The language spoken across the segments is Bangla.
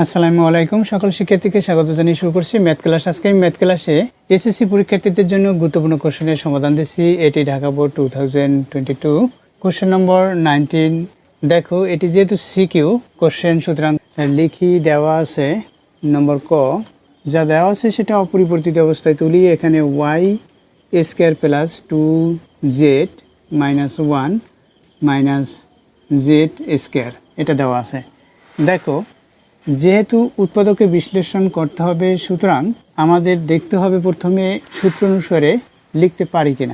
আসসালামু আলাইকুম। সকল শিক্ষার্থীকে স্বাগত জানিয়ে শুরু করছি ম্যাথ ক্লাস। আজকে আমি ম্যাথ ক্লাসে এসএসসি পরীক্ষার্থীদের জন্য গুরুত্বপূর্ণ কোশ্চেনের সমাধান দিচ্ছি। এটি ঢাকা বোর্ড 2022 কোশ্চেন নম্বর 19। দেখো, এটি যেহেতু সিকিউ কোশ্চেন, সুতরাং লিখি দেওয়া আছে নম্বর ক। যা দেওয়া আছে সেটা অপরিবর্তিত অবস্থায় তুলি। এখানে y square plus 2z minus 1 minus z square এটা দেওয়া আছে। দেখো, যেহেতু উৎপাদকে বিশ্লেষণ করতে হবে, সুতরাং আমাদের দেখতে হবে প্রথমে সূত্র অনুসারে লিখতে পারি কিনা।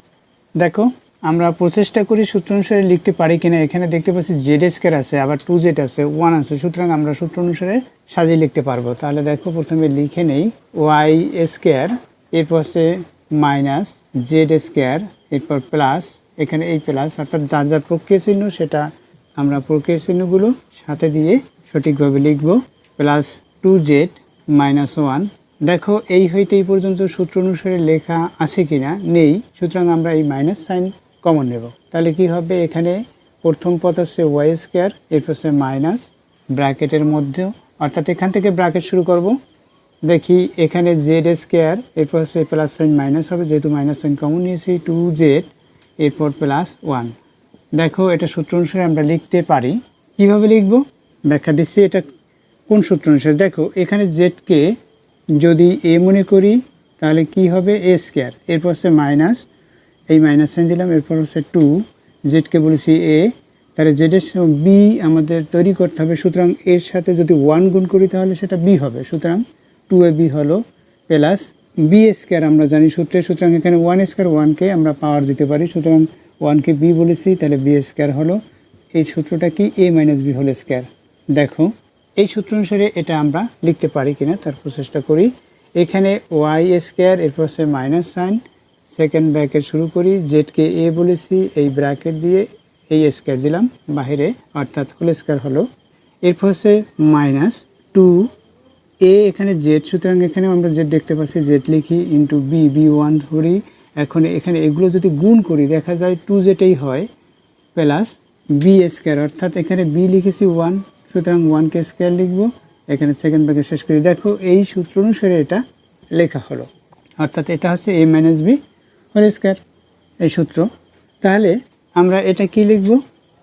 দেখো, আমরা প্রচেষ্টা করি সূত্র অনুসারে লিখতে পারি কিনা। এখানে দেখতে পাচ্ছি জেড স্কোয়ার আছে, আবার 2z আছে, 1 আছে, সুতরাং আমরা সূত্র অনুসারে সাজিয়ে লিখতে পারবো। তাহলে দেখো, প্রথমে লিখে নেই ওয়াই স্কোয়ার, এরপর হচ্ছে মাইনাস জেড স্কোয়ার, এরপর প্লাস, এখানে এই প্লাস, অর্থাৎ যার যার প্রক্রিয়া চিহ্ন সেটা আমরা প্রক্রিয়া চিহ্নগুলো সাথে দিয়ে সঠিকভাবে লিখব। Plus 2z minus 1। দেখো, এই হইতে এই পর্যন্ত সূত্র অনুসারে লেখা আছে কিনা, নেই, সুতরাং আমরা এই মাইনাস সাইন কমন নেব। তাহলে কি হবে, এখানে প্রথম পদ হচ্ছে ওয়াই স্কোয়ার, এরপর হচ্ছে মাইনাস ব্র্যাকেটের মধ্যে, অর্থাৎ এখান থেকে ব্র্যাকেট শুরু করব। দেখি এখানে জেড স্কোয়ার, এরপর হচ্ছে প্লাস সাইন মাইনাস হবে, যেহেতু মাইনাস সাইন কমন নিয়েছি, 2z এরপর প্লাস 1। দেখো, এটা সূত্র অনুসারে আমরা লিখতে পারি। কিভাবে লিখব ব্যাখ্যা দিচ্ছি। এটা কোন সূত্র অনুসারে, দেখো এখানে জেডকে যদি এ মনে করি তাহলে কি হবে, এ স্কোয়ার, এরপর হচ্ছে মাইনাস, এই মাইনাস সাইন দিলাম, এরপর হচ্ছে 2, জেডকে বলেছি এ, তাহলে জেডের বি আমাদের তৈরি করতে হবে। সুতরাং এর সাথে যদি 1 গুণ করি তাহলে সেটা বি হবে, সুতরাং 2ab হলো প্লাস বি স্কোয়ার আমরা জানি সূত্রে, সুতরাং এখানে 1 স্কোয়ার, 1কে আমরা পাওয়ার দিতে পারি, সুতরাং 1কে বি বলেছি, তাহলে বি স্কোয়ার হলো, এই সূত্রটা কি, এ মাইনাস বি হোল স্কোয়ার। দেখো, এই সূত্র অনুসারে এটা আমরা লিখতে পারি কিনা তার প্রচেষ্টা করি। এখানে ওয়াই স্কোয়ার, এরপর হচ্ছে মাইনাস সাইন, সেকেন্ড ব্র্যাকেট শুরু করি, জেডকে এ বলেছি, এই ব্র্যাকেট দিয়ে এই স্কোয়ার দিলাম বাহিরে, অর্থাৎ হোল স্কোয়ার হলো, এরপর হচ্ছে মাইনাস 2 এ, এখানে জেড, সুতরাং এখানে আমরা জেড দেখতে পাচ্ছি, জেড লিখি, ইন্টু বি, বি 1 ধরি। এখন এখানে এগুলো যদি গুণ করি দেখা যায় 2z হয়, প্লাস বি স্কোয়ার, অর্থাৎ এখানে বি লিখেছি 1, সুতরাং 1কে স্কোয়ার লিখব, এখানে সেকেন্ড ব্র্যাকেট শেষ করি। দেখো, এই সূত্র অনুসারে এটা লেখা হলো, অর্থাৎ এটা হচ্ছে এ মাইনাস বি হোল স্কোয়ার, এই সূত্র। তাহলে আমরা এটা কি লিখব,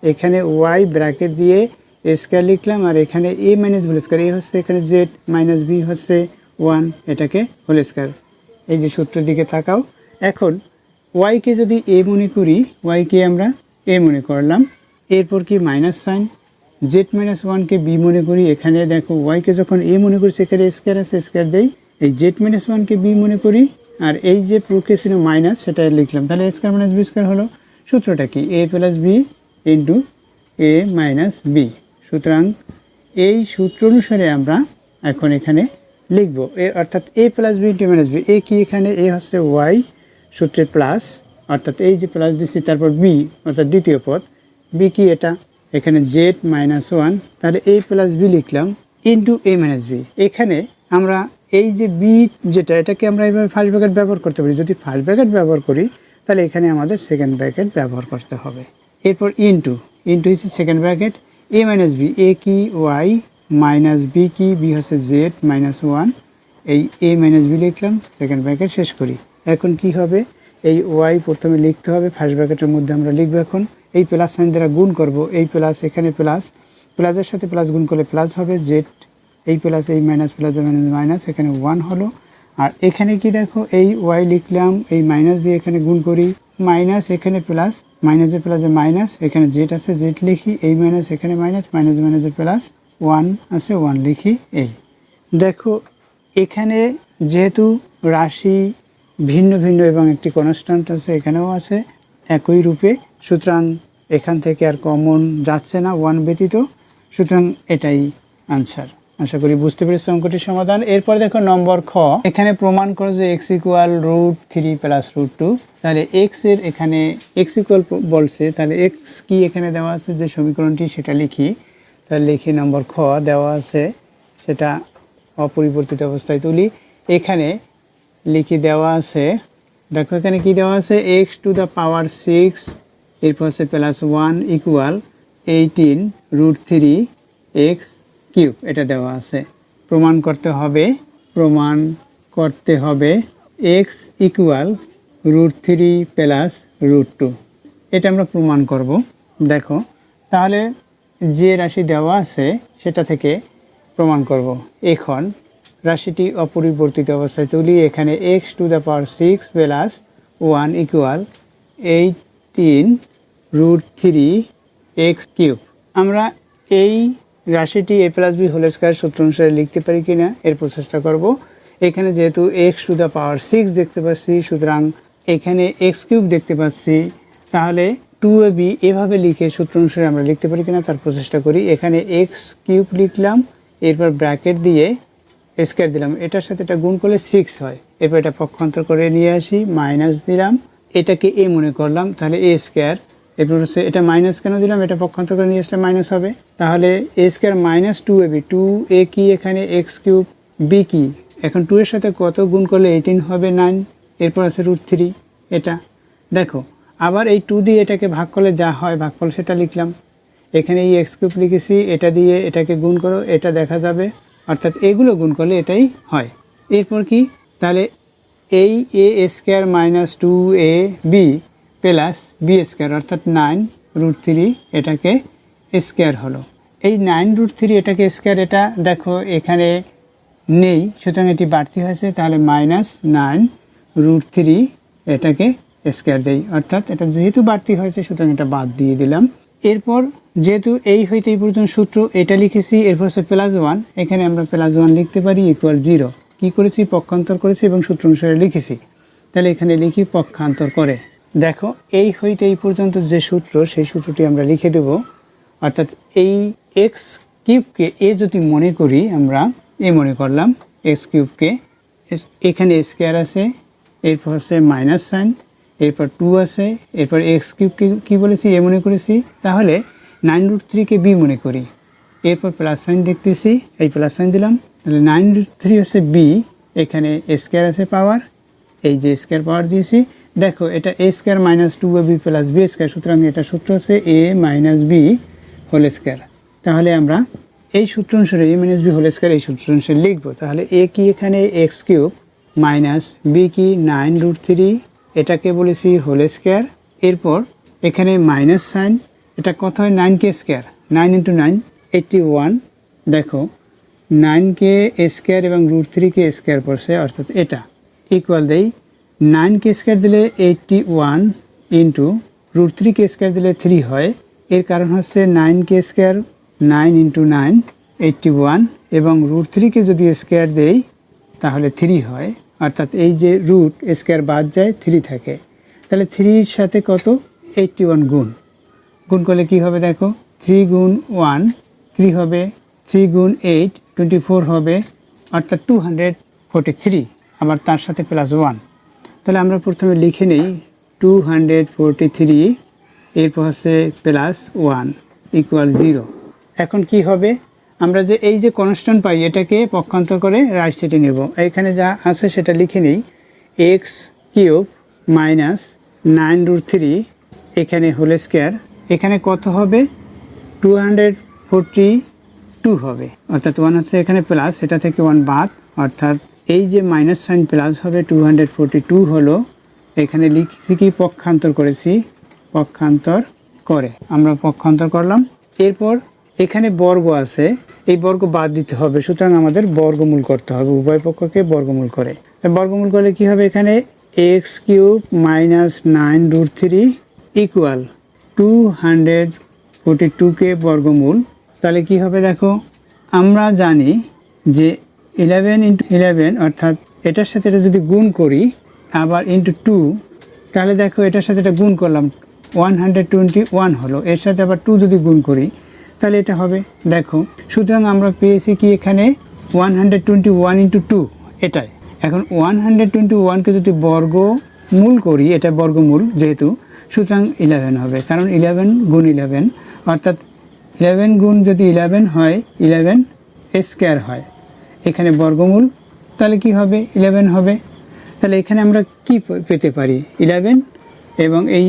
এখানে ওয়াই ব্র্যাকেট দিয়ে স্কোয়ার লিখলাম, আর এখানে এ মাইনাস হোল স্কোয়ার, এ হচ্ছে এখানে জেড, মাইনাস বি হচ্ছে 1, এটাকে হোল স্কোয়ার। এই যে সূত্রের দিকে তাকাও। এখন ওয়াইকে যদি এ মনে করি, ওয়াইকে আমরা এ মনে করলাম, এরপর কি মাইনাস সাইন, জেড মাইনাস 1কে বি মনে করি। এখানে দেখো, ওয়াইকে যখন এ মনে করছি, এখানে স্কোয়ার আছে, স্কোয়ার দেই, এই জেড মাইনাস 1কে বি মনে করি, আর এই যে প্রক্রিয়া ছিল মাইনাস, সেটা লিখলাম, তাহলে স্কোয়ার মাইনাস বি স্কোয়ার হলো। সূত্রটা কি, এ প্লাস বি ইন্টু এ মাইনাস বি। সুতরাং এই সূত্র অনুসারে আমরা এখন এখানে লিখব, এ অর্থাৎ A plus B into minus B. A কি, এখানে এ হচ্ছে ওয়াই সূত্রে প্লাস, অর্থাৎ এই যে প্লাস দিচ্ছি, তারপর বি অর্থাৎ দ্বিতীয় পদ, বি কি, এটা এখানে জেড মাইনাস 1, তাহলে এ প্লাস বি লিখলাম, ইন্টু এ মাইনাস বি। এখানে আমরা এই যে বি যেটা, এটাকে আমরা এইভাবে ফার্স্ট ব্র্যাকেট ব্যবহার করতে পারি। যদি ফার্স্ট ব্র্যাকেট ব্যবহার করি তাহলে এখানে আমাদের সেকেন্ড ব্র্যাকেট ব্যবহার করতে হবে। এরপর ইন্টু, ইন্টু হচ্ছে second bracket, A minus B, A কি ওয়াই, মাইনাস বি কি, বি হচ্ছে জেড মাইনাস 1, এই এ মাইনাস বি লিখলাম, সেকেন্ড ব্র্যাকেট শেষ করি। এখন কি হবে, এই ওয়াই প্রথমে লিখতে হবে, ফার্স্ট ব্র্যাকেটের মধ্যে আমরা লিখবো। এখন এই প্লাস সাইন দ্বারা গুণ করব, এই প্লাস, এখানে প্লাস, প্লাসের সাথে প্লাস গুণ করলে প্লাস হবে, জেড, এই প্লাস, এই মাইনাস, প্লাস মাইনাস মাইনাস, এখানে 1 হলো। আর এখানে কি দেখো, এই ওয়াই লিখলাম, এই মাইনাস দিয়ে এখানে গুণ করি, মাইনাস, এখানে প্লাস, মাইনাসে প্লাসে মাইনাস, এখানে জেড আছে, জেড লিখি, এই মাইনাস, এখানে মাইনাস, মাইনাস মাইনাসে প্লাস, 1 আছে, 1 লিখি। এই দেখো, এখানে যেহেতু রাশি ভিন্ন ভিন্ন এবং একটি কনস্ট্যান্ট আছে, এখানেও আছে একই রূপে, সুতরাং এখান থেকে আর কমন যাচ্ছে না 1 ব্যতীত, সুতরাং এটাই আনসার। আশা করি বুঝতে পেরেছি অঙ্কটির সমাধান। এরপর দেখো নম্বর খ, এখানে প্রমাণ করো যে x ইকুয়াল √3 প্লাস √2। তাহলে x এর এখানে x ইকুয়াল বলছে, তাহলে x কি এখানে দেওয়া আছে যে সমীকরণটি, সেটা লিখি। তাহলে লিখি নম্বর খ দেওয়া আছে, সেটা অপরিবর্তিত অবস্থায় তুলি। এখানে লিখি দেওয়া আছে, দেখো এখানে কি দেওয়া আছে, x⁶, এরপর হচ্ছে প্লাস 1 ইকুয়াল 18 √3 x কিউব, এটা দেওয়া আছে। প্রমাণ করতে হবে এক্স ইকুয়াল √3 প্লাস √2। এটা আমরা প্রমাণ করব। দেখো তাহলে যে রাশি দেওয়া আছে সেটা থেকে প্রমাণ করব। এখন রাশিটি অপরিবর্তিত অবস্থায় তুলি। এখানে x⁶ প্লাস 1 ইকুয়াল 18 √3x³। আমরা এই রাশিটি a + b² সূত্র অনুসারে লিখতে পারি কিনা এর প্রচেষ্টা করব। এখানে যেহেতু x⁶ দেখতে পাচ্ছি, সুতরাং এখানে x³ দেখতে পাচ্ছি, তাহলে 2ab এভাবে লিখে সূত্র অনুসারে আমরা লিখতে পারি কিনা তার প্রচেষ্টা করি। এখানে x³ লিখলাম, এরপর ব্র্যাকেট দিয়ে স্কয়ার দিলাম, এটার সাথে এটা গুণ করলে 6 হয়। এরপর এটা পক্ষান্তর করে নিয়ে আসি, মাইনাস দিলাম, এটাকে a মনে করলাম, তাহলে a²। এরপর হচ্ছে এটা মাইনাস কেন দিলাম, এটা পক্ষান্তর করে নিয়ে আসলে মাইনাস হবে, তাহলে a² মাইনাস 2ab। 2a কি এখানে x³ b কি, এখন 2 এর সাথে কত গুণ করলে 18 হবে 9। এরপর আছে √3 এটা। দেখো আবার এই 2 দিয়ে এটাকে ভাগ করলে যা হয় ভাগফল সেটা লিখলাম। এখানে এই x³ লিখেছি, এটা দিয়ে এটাকে গুণ করো, এটা দেখা যাবে, অর্থাৎ এগুলো গুণ করলে এটাই হয়। এরপর কি, তাহলে এই a² minus 2ab plus b² অর্থাৎ 9√3 এটাকে স্কয়ার হলো। এই 9√3 এটাকে স্কয়ার, এটা দেখো এখানে নেই, সুতরাং এটি বাড়তি হয়েছে, তাহলে -9√3 এটাকে স্কয়ার দেই, অর্থাৎ এটা যেহেতু বাড়তি হয়েছে সুতরাং এটা বাদ দিয়ে দিলাম। এরপর যেহেতু এই হইতে এই পর্যন্ত সূত্র এটা লিখেছি, এরপর হচ্ছে +1, এখানে আমরা +1 লিখতে পারি ইকুয়াল 0। কী করেছি, পক্ষান্তর করেছি এবং সূত্র অনুসারে লিখেছি। তাহলে এখানে লিখি পক্ষান্তর করে। দেখো এই হইতে এই পর্যন্ত যে সূত্র সেই সূত্রটি আমরা লিখে দেব, অর্থাৎ এই x³ এ যদি মনে করি, আমরা মনে করলাম x³ এখানে স্কয়ার আছে, এরপর হচ্ছে মাইনাস সাইন, এরপর 2 আছে, এরপর x³ কি বলেছি এ মনে করেছি, তাহলে 9√3 কে b মনে করি, এরপর প্লাস সাইন দেখতেছি, এই প্লাস সাইন দিলাম, তাহলে 9√3 হচ্ছে b, এখানে স্কয়ার আছে পাওয়ার, এই যে স্কয়ার পাওয়ার দিয়েছি। দেখো এটা a² minus 2ab plus b², সুতরাং এটা সূত্র হচ্ছে a minus b whole square. তাহলে আমরা এই সূত্র অনুসারে a minus b whole square এই সূত্র অনুসারে লিখব। তাহলে a কি এখানে x³ মাইনাস b কি 9√3, এটাকে বলেছি হোল স্কয়ার, এরপর এখানে মাইনাস সাইন, এটা কত হয় 9k স্কয়ার, 9 × 9 81। দেখো 9k স্কয়ার এবং √3k স্কয়ার পড়ছে, অর্থাৎ এটা ইকুয়াল দেই 9k স্কয়ার দিলে 81 ইন্টু √3k স্কয়ার দিলে 3 হয়। এর কারণ হচ্ছে 9k স্কয়ার 9 × 9 81 এবং √3কে যদি স্কয়ার দেই তাহলে 3 হয়, অর্থাৎ এই যে রুট স্কয়ার বাদ যায় 3 থাকে, তাহলে 3 এর সাথে কত 81 গুণ করলে কি হবে, দেখো 3 × 1 3 হবে, 3 × 8 24 হবে, অর্থাৎ 243, আবার তার সাথে +1। তাহলে আমরা প্রথমে লিখে নেই 243, এরপর হচ্ছে +1 ইকুয়াল 0। এখন কি হবে, আমরা যে এই যে কনস্ট্যান্ট পাই এটাকে পক্ষান্তর করে রাইট সাইডে নেব। এখানে যা আছে সেটা লিখে নেই, x³ মাইনাস 9√3 এখানে হোল স্কয়ার, এখানে কত হবে 242 হবে, অর্থাৎ 1 হচ্ছে এখানে প্লাস, এটা থেকে 1 বাদ, অর্থাৎ এই যে মাইনাস সাইন প্লাস হবে 242 হলো। এখানে লিখছি কি পক্ষান্তর করেছি, পক্ষান্তর করে আমরা পক্ষান্তর করলাম। এরপর এখানে বর্গ আছে, এই বর্গ বাদ দিতে হবে, সুতরাং আমাদের বর্গমূল করতে হবে, উভয় পক্ষকে বর্গমূল করে। বর্গমূল করলে কি হবে, এখানে x³ মাইনাস 9√3 ইকুয়াল 242কে বর্গমূল। তাহলে কি হবে, দেখো আমরা জানি যে 11 × 11 অর্থাৎ এটার সাথে এটা যদি গুণ করি আবার ইন্টু 2, তাহলে দেখো এটার সাথে এটা গুণ করলাম 121 হলো, এর সাথে আবার 2 যদি গুণ করি তাহলে এটা হবে। দেখো সুতরাং আমরা পেয়েছি কি এখানে 121 × 2 এটাই। এখন 121কে যদি বর্গমূল করি, এটা বর্গমূল যেহেতু, সুতরাং 11 হবে, কারণ 11 × 11 অর্থাৎ 11 গুণ যদি 11 হয় 11 স্কয়ার হয়, এখানে বর্গমূল, তাহলে কি হবে 11 হবে। তাহলে এখানে আমরা কি পেতে পারি 11 এবং এই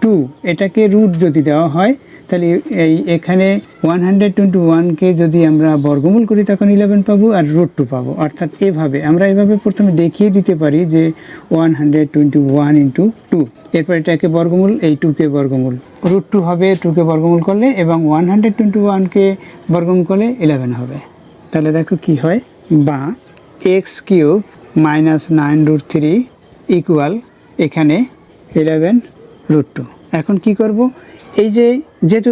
2 এটাকে রুট যদি দেওয়া হয় তাহলে এই এখানে 121কে যদি আমরা বর্গমূল করি তখন 11 পাবো আর √2 পাবো। অর্থাৎ আমরা এভাবে প্রথমে দেখিয়ে দিতে পারি যে 121 ইন্টু 2, এরপর এটাকে বর্গমূল, এই 2কে বর্গমূল, √2 হবে 2কে বর্গমূল করলে, এবং 121কে বর্গমূল করলে 11 হবে। তাহলে দেখো কি হয়, বা x³ মাইনাস 9√3 ইকুয়াল এখানে 11√2। এখন কি করব, এই যেহেতু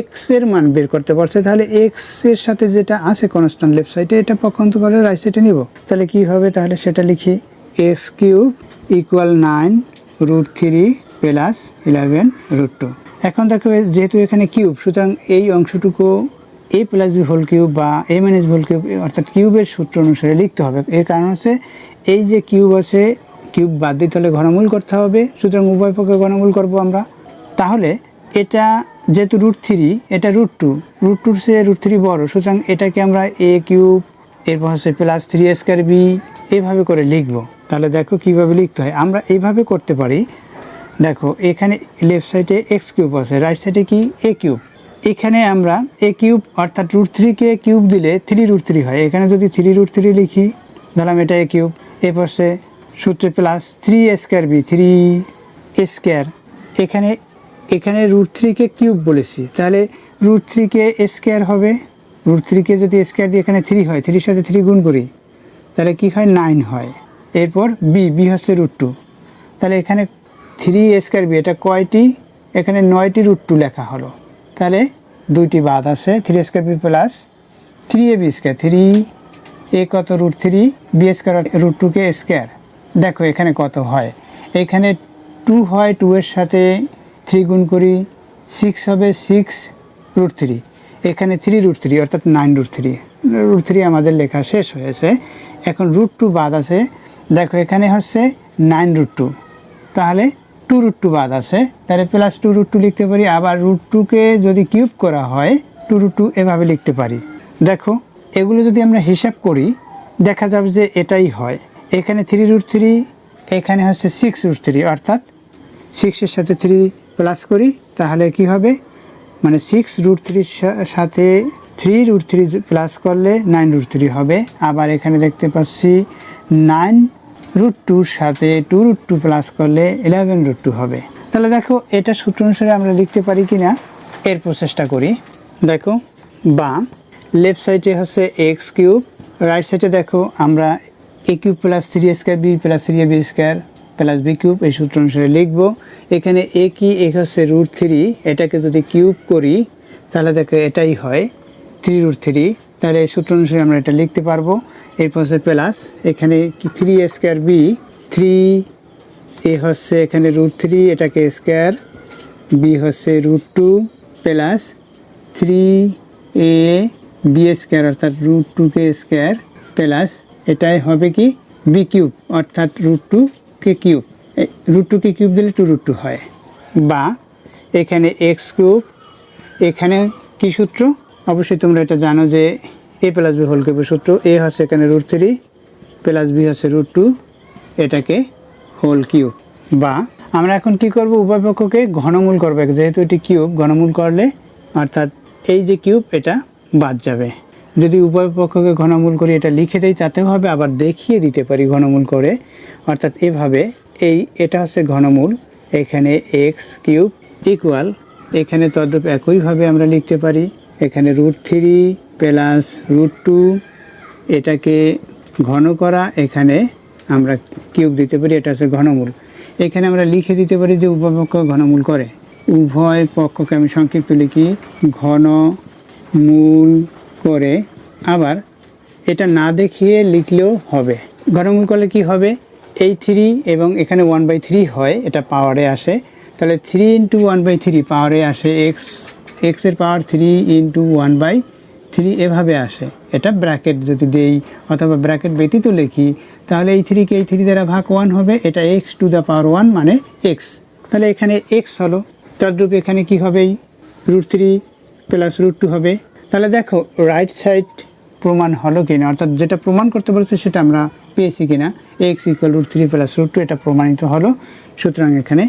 x এর মান বের করতে পারছে, তাহলে x এর সাথে যেটা আছে কনস্ট্যান্ট লেফট সাইডে, এটা পক্ষান্তর করে রাইট সাইডে নিব। তাহলে কি হবে, তাহলে সেটা লিখি, x³ ইকুয়াল 9√3 প্লাস 11√2। এখন দেখো যেহেতু এখানে কিউব, সুতরাং এই অংশটুকু a plus b whole cube বা a মাইনাস হোল কিউব, অর্থাৎ কিউবের সূত্র অনুসারে লিখতে হবে। এর কারণ হচ্ছে এই যে কিউব আছে, কিউব বাদ দিতে হলে ঘনমূল করতে হবে, সুতরাং উভয় পক্ষে ঘনমূল করব আমরা। তাহলে এটা যেহেতু √3, এটা √2, √2 সে √3 বড়, সুতরাং এটাকে আমরা a³ এরপর হচ্ছে প্লাস 3a² b এভাবে করে লিখব। তাহলে দেখো কিভাবে লিখতে হয়, আমরা এইভাবে করতে পারি। দেখো এখানে লেফট সাইডে x³ আছে, রাইট সাইডে কি a³। এখানে আমরা a³ অর্থাৎ √3কে কিউব দিলে 3√3 হয়। এখানে যদি 3√3 লিখি, ধরলাম এটা a³, এরপর সে সূত্রে প্লাস 3a² b, 3a², এখানে √3কে কিউব বলেছি, তাহলে √3কে স্কোয়ার হবে, √3কে যদি স্কোয়ার দিয়ে এখানে 3 হয়, 3-র সাথে 3 গুণ করি, তাহলে কি হয়, 9 হয়। এরপর b হচ্ছে √2, তাহলে এখানে 3a² b, এটা কয়টি, এখানে 9টি √2 লেখা হলো, তাহলে 2টি বাদ আছে, 3a² b plus 3ab², 3a কত √3, b² √2কে স্কোয়ার। দেখো এখানে কত হয়, এখানে 2 হয়, 2 এর সাথে 3 গুণ করি, 6 হবে, 6√3, এখানে 3√3 অর্থাৎ 9√3, √3 আমাদের লেখা শেষ হয়েছে। এখন √2 বাদ আছে, দেখো এখানে হচ্ছে 9√2, তাহলে 2√2 বাদ আছে, তাহলে প্লাস 2√2 লিখতে পারি। আবার √2কে যদি কিউব করা হয়, 2√2 এভাবে লিখতে পারি। দেখো এগুলো যদি আমরা হিসাব করি, দেখা যাবে যে এটাই হয়। এখানে 3√3, এখানে হচ্ছে 6√3, অর্থাৎ 6-এর সাথে 3 প্লাস করি, তাহলে কি হবে, মানে 6√3 সাথে 3√3 প্লাস করলে 9√3 হবে। আবার এখানে দেখতে পাচ্ছি 9√2 সাথে 2√2 প্লাস করলে 11√2 হবে। তাহলে দেখো এটা সূত্র অনুসারে আমরা লিখতে পারি কিনা এর প্রচেষ্টা করি। দেখো বা লেফট সাইডে হচ্ছে x³ রাইট সাইডে দেখো আমরা a³ plus 3a² b plus 3ab² plus b³ এই সূত্র অনুসারে লিখব। এখানে a কি, a হচ্ছে √3, এটাকে যদি কিউব করি তাহলে দেখো এটাই হয় 3√3, তাহলে এই সূত্র অনুসারে আমরা এটা লিখতে পারবো। এরপর হচ্ছে প্লাস এখানে 3a² b, 3a হচ্ছে এখানে √3, এটাকে স্কোয়ার, b হচ্ছে √2 প্লাস 3ab² অর্থাৎ √2কে স্কোয়ার প্লাস এটাই হবে কি b³ অর্থাৎ √2কে কিউব, √2কে কিউব দিলে 2√2 হয়। বা এখানে x³ এখানে কি সূত্র, অবশ্যই তোমরা এটা জানো যে a প্লাস b হোল কিউবের সূত্র, a হচ্ছে এখানে √3 প্লাস b হচ্ছে √2, এটাকে হোল কিউব। বা আমরা এখন কি করব, উভয় পক্ষকে ঘনমূল করব, যেহেতু এটি কিউব, ঘনমূল করলে অর্থাৎ এই যে কিউব এটা বাদ যাবে। যদি উভয় পক্ষকে ঘনমূল করি, এটা লিখে দেই তাতেও হবে, আবার দেখিয়ে দিতে পারি ঘনমূল করে, অর্থাৎ এভাবে এটা হচ্ছে ঘনমূল, এখানে x³ ইকুয়াল, এখানে তদ্রূপ একইভাবে আমরা লিখতে পারি, এখানে √3 প্লাস √2, এটাকে ঘন করা, এখানে আমরা কিউব দিতে পারি, এটা হচ্ছে ঘনমূল। এখানে আমরা লিখে দিতে পারি যে উভয় পক্ষ ঘনমূল করে, উভয় পক্ষকে আমি সংক্ষিপ্ত লিখি ঘনমূল করে। আবার এটা না দেখিয়ে লিখলেও হবে, ঘনমূল করলে কি হবে, এই 3 এবং এখানে 1/3 হয়, এটা পাওয়ারে আসে, তাহলে 3 × 1/3 পাওয়ারে আসে, x এর পাওয়ার 3 × 1/3 এভাবে আসে। এটা ব্র্যাকেট যদি দেই অথবা ব্র্যাকেট ব্যতীত লিখি, তাহলে এই 3কে এই 3 দ্বারা ভাগ 1 হবে, এটা x⁴ মানে x, তাহলে এখানে x হলো। তদ্রূপ এখানে কি হবে, √3 প্লাস √2 হবে। তাহলে দেখো রাইট সাইড প্রমাণ হলো কিনা, অর্থাৎ যেটা প্রমাণ করতে বলছে সেটা আমরা পেয়েছি কিনা, x = √3 প্লাস √2 এটা প্রমাণিত হলো। সুতরাং এখানে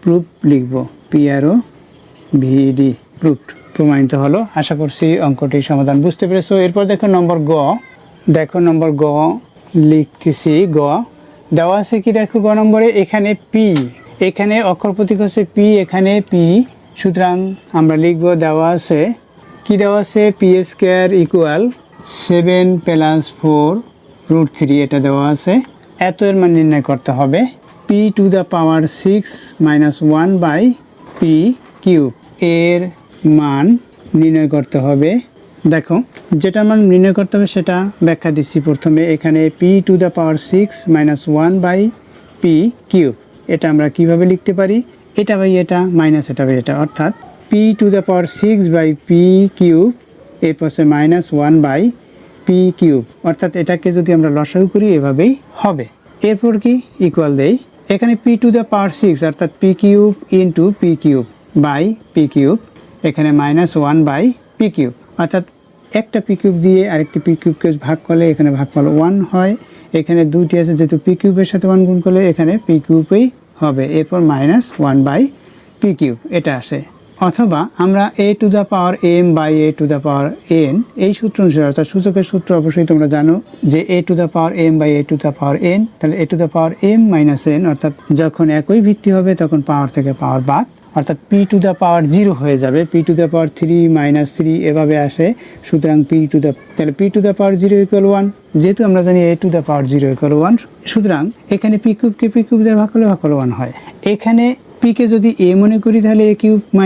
প্রুফ লিখব, PROVD। রুট প্রমাণিত হলো। আশা করছি অঙ্কটি সমাধান বুঝতে পেরেছো। এরপর দেখো নম্বর গ, দেখো নম্বর গ লিখতেছি। গ দেওয়া আছে কি দেখো, গ নম্বরে এখানে পি, এখানে অক্ষর প্রতীক হচ্ছে পি, এখানে পি, সুতরাং আমরা লিখব দেওয়া আছে কি, দেওয়া আছে পি স্কোয়ার ইকুয়াল 7 + 4 √3, এটা দেওয়া আছে। এত এর মান নির্ণয় করতে হবে। P to the power 6 - 1/p³ এর মান নির্ণয় করতে হবে। দেখো যেটা মান নির্ণয় করতে হবে সেটা ব্যাখ্যা দিচ্ছি। প্রথমে এখানে P to the power 6 - 1/p³, এটা আমরা কিভাবে লিখতে পারি, এটা বাই এটা মাইনাস এটা বাই এটা, অর্থাৎ P to the power 6/p³ এর পাশে -1/p³, অর্থাৎ এটাকে যদি আমরা লসাগু করি এভাবেই হবে। এরপর কি ইকুয়াল দেই, এখানে পি টু দ্য পাওয়ার 6 অর্থাৎ p³ × p³ এখানে -1/p³, অর্থাৎ একটা p³ দিয়ে আরেকটি p³ ভাগ করলে এখানে ভাগফল 1 হয়। এখানে দুটি আছে যেহেতু p³ এর সাথে 1 গুণ করলে এখানে p³ হবে, এরপর -1/p³ এটা আসে। অথবা আমরা a to the power m/a to the power n, এই সূত্র অনুসারে, অর্থাৎ সূচকের সূত্র অবশ্যই তোমরা জানো যে a to the power m/a to the power n, তাহলে a to the power m - n, অর্থাৎ যখন একই ভিত্তি হবে তখন পাওয়ার থেকে পাওয়ার বাদ, অর্থাৎ p টু দ্য পাওয়ার 0 হয়ে যাবে, p টু দ্য পাওয়ার 3 - 3 এভাবে আসে। সুতরাং তাহলে p টু দ্য পাওয়ার 0 = 1, যেহেতু আমরা জানি a টু দ্য পাওয়ার 0 = 1, সুতরাং এখানে p³ কে p³ দিয়ে ভাগ করলে ভাগফল 1 হয়। এখানে p কে যদি a মনে করি তাহলে a³ -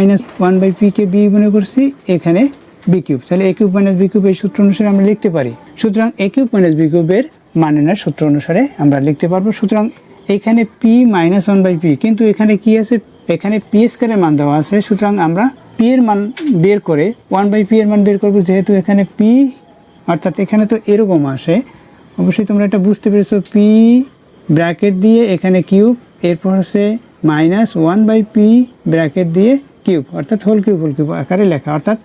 1/p কে b মনে করছি, এখানে b³, তাহলে a³ - b³ এই সূত্র অনুসারে আমরা লিখতে পারি। সুতরাং a³ - b³ এর মান নির্ণয়ের সূত্র অনুসারে আমরা লিখতে পারবো। সুতরাং এখানে p - 1/p, কিন্তু এখানে কি আছে, এখানে p² এর মান দেওয়া আছে। সুতরাং আমরা p এর মান বের করে 1/p এর মান বের করব, যেহেতু এখানে p, অর্থাৎ এখানে তো এরকম আসে, অবশ্যই তোমরা এটা বুঝতে পেরেছো। p ব্র্যাকেট দিয়ে এখানে কিউব, এরপর হচ্ছে -1/p ব্র্যাকেট দিয়ে কিউব, অর্থাৎ হোল কিউব আকারে লেখা, অর্থাৎ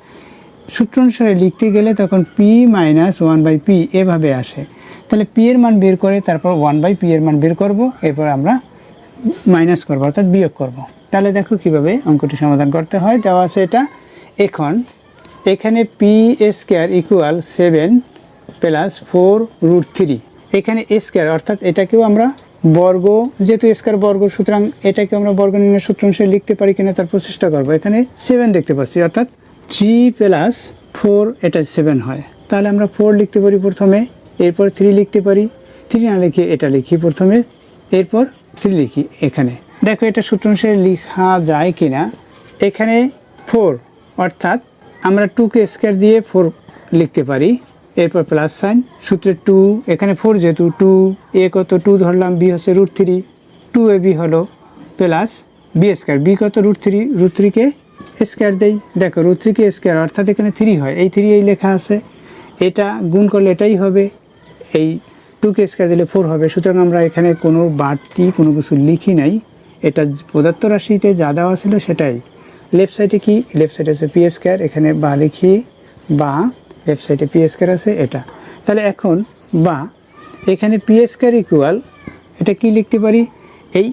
সূত্র অনুসারে লিখতে গেলে তখন p - 1/p এভাবে আসে। তাহলে p এর মান বের করে তারপর 1/p এর মান বের করব, এরপর আমরা মাইনাস করব, অর্থাৎ বিয়োগ করব। তাহলে দেখো কিভাবে অঙ্কটি সমাধান করতে হয়, দেওয়া আছে এটা। এখন এখানে p² ইকুয়াল 7 + 4 √3, এখানে স্কোয়ার, অর্থাৎ এটাকেও আমরা বর্গ, যেহেতু স্কোয়ার বর্গ, সুতরাং এটাকে আমরা বর্গ নির্ণয়ের সূত্র অনুসারে লিখতে পারি কিনা তার প্রচেষ্টা করবো। এখানে 7 দেখতে পাচ্ছি, অর্থাৎ 3 + 4 এটা 7 হয়, তাহলে আমরা 4 লিখতে পারি প্রথমে, এরপর 3 লিখতে পারি, 3 না লিখে এটা লিখি প্রথমে, এরপর 3 লিখি। এখানে দেখো এটা সূত্র অনুসারে লেখা যায় কিনা। এখানে 4, অর্থাৎ আমরা 2 কে স্কোয়ার দিয়ে 4 লিখতে পারি, এরপর প্লাস সাইন, সূত্রে 2, এখানে 4 যেহেতু 2, a কত 2 ধরলাম, b হচ্ছে √3, 2ab হলো প্লাস b², b কত √3 কে স্কোয়ার দেই, দেখো √3 কে স্কোয়ার, অর্থাৎ এখানে 3 হয়, এই 3 এই লেখা আছে, এটা গুণ করলে এটাই হবে, এই 2 কে স্কোয়ার দিলে 4 হবে। সুতরাং আমরা এখানে কোনো বাড়তি কোনো কিছু লিখি নাই, এটা প্রদত্ত রাশিতে যা দেওয়া ছিল সেটাই। লেফট সাইডে কি, লেফট সাইডে আছে p², এখানে বা লিখি, বা লেফট সাইডে p² আছে এটা। তাহলে এখন বা এখানে p² ইকুয়াল, এটা কি লিখতে পারি, এই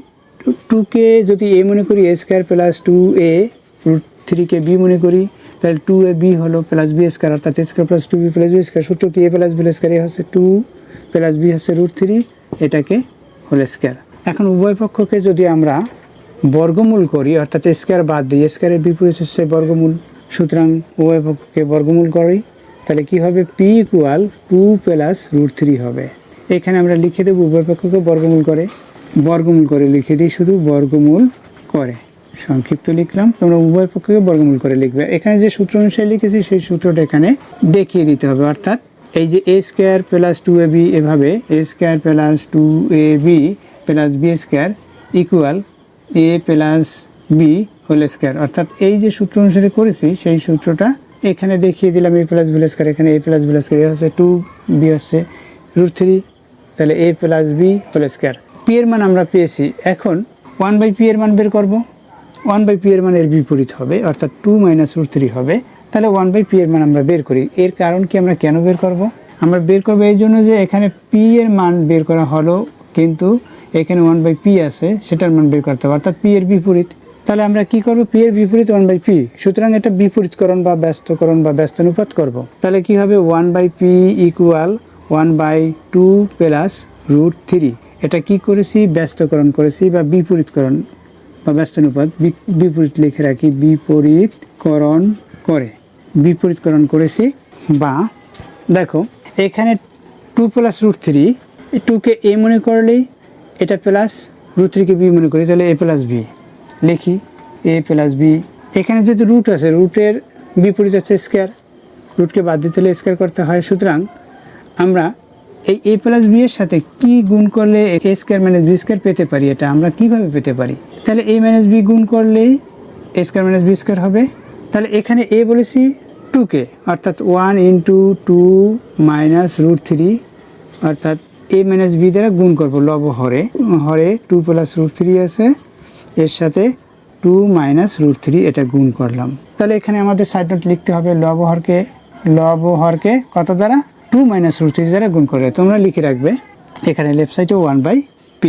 2 কে যদি a মনে করি, a² + 2a √3 কে b মনে করি, তাহলে 2ab হলো প্লাস b², অর্থাৎ a² + 2b + b², সূত্র কি a + b² এ হচ্ছে 2 + b হচ্ছে √3, এটাকে হোল স্কোয়ার। এখন উভয় পক্ষকে যদি আমরা বর্গমূল করি, অর্থাৎ স্কোয়ার বাদ দিই, স্কোয়ারের বিপরীত হচ্ছে বর্গমূল, সুতরাং উভয় পক্ষকে বর্গমূল করি, তাহলে কি হবে, p = 2 + √3 হবে। এখানে আমরা লিখে দেবো উভয় পক্ষকে বর্গমূল করে লিখে দিই, শুধু বর্গমূল করে, সংক্ষিপ্ত লিখলাম, তোমরা উভয় পক্ষকে বর্গমূল করে লিখবে। এখানে যে সূত্র অনুসারে লিখেছি সেই সূত্রটা এখানে দেখিয়ে দিতে হবে, অর্থাৎ এই যে a² + 2ab, এভাবে a² + 2ab + b² equal a + b whole square, অর্থাৎ এই যে সূত্র অনুসারে করেছি সেই সূত্রটা এখানে দেখিয়ে দিলাম, a + b², এখানে a + b² হচ্ছে 2, b হচ্ছে √3, তাহলে a + b whole square. p এর মান আমরা পেয়েছি, এখন 1/p এর মান বের করব, 1/p এর মান এর বিপরীত হবে, অর্থাৎ 2 - √3 হবে। তাহলে 1/p এর মান আমরা বের করি। এর কারণ কি, আমরা কেন বের করব, আমরা বের করবো এই জন্য যে এখানে p এর মান বের করা হলো, কিন্তু এখানে 1/p আছে, সেটার মান বের করতে হবে, অর্থাৎ p এর বিপরীত, p তাহলে আমরা কি করব, পি এর বিপরীত 1/p, সুতরাং এটা বিপরীতকরণ বা ব্যস্তকরণ বা ব্যস্তানুপাত করব। তাহলে কি হবে, 1/p ইকুয়াল 1/2 প্লাস √3। এটা কি করেছি, ব্যস্তকরণ করেছি বা বিপরীতকরণ বা ব্যস্তানুপাত, বিপরীত লিখে রাখি, বিপরীতকরণ করেছি। বা দেখো এখানে 2 প্লাস √3, 2কে a মনে করলেই এটা প্লাস √3কে b মনে করি, তাহলে a প্লাস b লিখি, a প্লাস b। এখানে যেহেতু রুট আছে, রুটের বিপরীত আছে স্কয়ার, রুটকে বাদ দিতে হলে স্কয়ার করতে হয়। সুতরাং আমরা এই a প্লাস b এর সাথে কি গুণ করলে a square minus b square পেতে পারি, এটা আমরা কিভাবে পেতে পারি? তাহলে a মাইনাস b গুণ করলেই a square minus b square হবে। তাহলে এখানে a বলেছি 2কে, অর্থাৎ 1 × 2 মাইনাস √3, অর্থাৎ a মাইনাস b দ্বারা গুণ করব লব হরে, 2 প্লাস √3 আছে, এর সাথে 2 মাইনাস √3 এটা গুণ করলাম। তাহলে এখানে আমাদের সাইড নোট লিখতে হবে, লব হরকে কত দ্বারা, 2 মাইনাস √3 দ্বারা গুণ করে। তোমরা লিখে রাখবে এখানে লেফট সাইডে 1/p।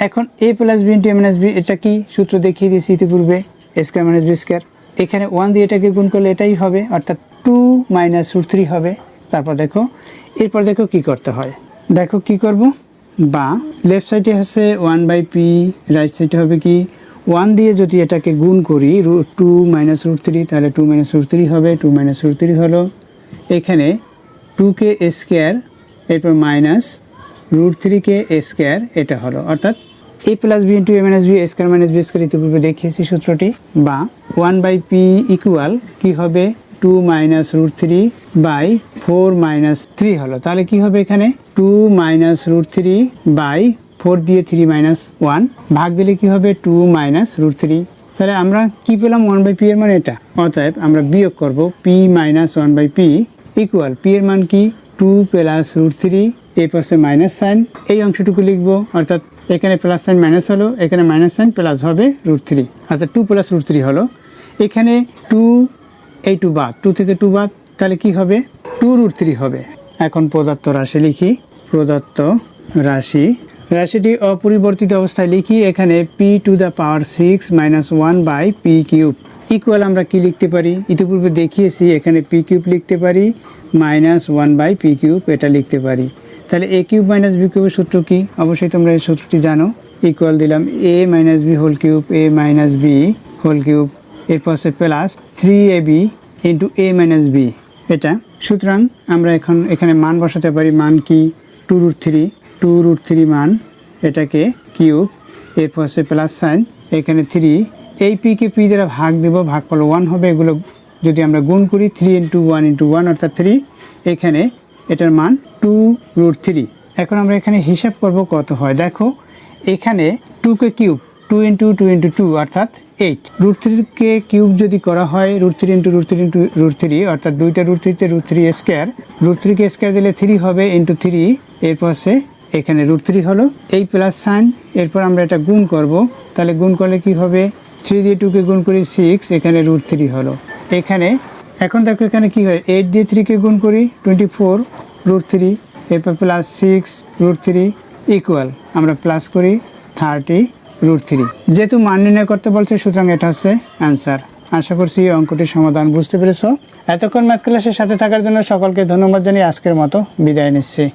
এখন a plus b × a minus b, এটা কি সূত্র দেখিয়ে দিয়েছি ইতিপূর্বে, a square minus b square. এখানে 1 দিয়ে এটাকে গুণ করলে এটাই হবে, অর্থাৎ 2 মাইনাস √3 হবে। তারপর এরপর দেখো কি করতে হয়, দেখো কি করব, বা লেফট সাইডে হচ্ছে 1/p, রাইট সাইডে হবে কি 1 দিয়ে যদি এটাকে গুণ করি 2 মাইনাস √3, তাহলে 2 মাইনাস √3 হবে, 2 মাইনাস √3 হলো। এখানে 2কে a স্কয়ার, এরপর মাইনাস √3কে a স্কয়ার, এটা হলো, অর্থাৎ a plus b × a minus b, a square minus b square, ইতিপূর্বে দেখিয়েছি সূত্রটি। বা 1/p ইকুয়াল কি হবে, 2 মাইনাস √3/4 মাইনাস 3 হলো। তাহলে কি হবে, এখানে 2 মাইনাস √3/4 দিয়ে 3 মাইনাস 1 ভাগ দিলে কি হবে, 2 মাইনাস √3। তাহলে আমরা কি পেলাম, 1/p এর মান এটা। অতএব আমরা বিয়োগ করব, p minus 1/p equal, p এর মান কি 2 প্লাস √3, এই পাশে মাইনাস সাইন, এই অংশটুকু লিখবো, অর্থাৎ এখানে প্লাস সাইন মাইনাস হলো, এখানে মাইনাস সাইন প্লাস হবে √3, অর্থাৎ 2 প্লাস √3 হলো। এখানে 2, এই 2 বাদ, 2 থেকে 2 বাদ, তাহলে কি হবে, 2 √3 হবে। এখন প্রদত্ত রাশি লিখি, প্রদত্ত রাশিটি অপরিবর্তিত অবস্থায় লিখি। এখানে p⁶ মাইনাস 1/p³ ইকুয়াল আমরা কি লিখতে পারি, ইতিপূর্বে দেখিয়েছি, এখানে p³ লিখতে পারি, মাইনাস 1/p³ এটা লিখতে পারি। তাহলে a³ মাইনাস b³ সূত্র কি, অবশ্যই তোমরা এই সূত্রটি জানো, ইকুয়াল দিলাম a minus b whole cube, a minus b whole cube, এরপর সে plus 3ab into a minus b এটা। সুতরাং আমরা এখন এখানে মান বসাতে পারি, মান কি 2 √3 মান, এটাকে কিউব, এরপর সে প্লাস সাইন, এখানে 3, এই p কে p দ্বারা ভাগ দেব, ভাগফল 1 হবে। এগুলো যদি আমরা গুণ করি 3 × 1 × 1 অর্থাৎ 3, এখানে এটার মান 2 √3। এখন আমরা এখানে হিসাব করব কত হয়, দেখো এখানে 2কে কিউব, 2 × 2 × 2 অর্থাৎ 8, √3কে কিউব যদি করা হয় √3 × √3 × √3 অর্থাৎ 2টা √3 তে √3 স্কয়ার, √3কে স্কয়ার দিলে 3 হবে ইন্টু 3, এরপর সে এখানে √3 হলো, এই প্লাস সাইন, এরপর আমরা এটা গুণ করব। তাহলে গুণ করলে কি হবে, 3 দিয়ে 2কে গুণ করি 6, এখানে √3 হলো। এখানে এখন দেখো এখানে কি হয়, 8 দিয়ে 3কে গুণ করি 24 √3, এরপর প্লাস 6 √3 ইকুয়াল, আমরা প্লাস করি 30 √3। যেহেতু মান নির্ণয় করতে বলছে, সুতরাং এটা হচ্ছে অ্যান্সার। আশা করছি অঙ্কটির সমাধান বুঝতে পেরেছ। এতক্ষণ ম্যাথ ক্লাসের সাথে থাকার জন্য সকলকে ধন্যবাদ জানিয়ে আজকের মতো বিদায় নিচ্ছি।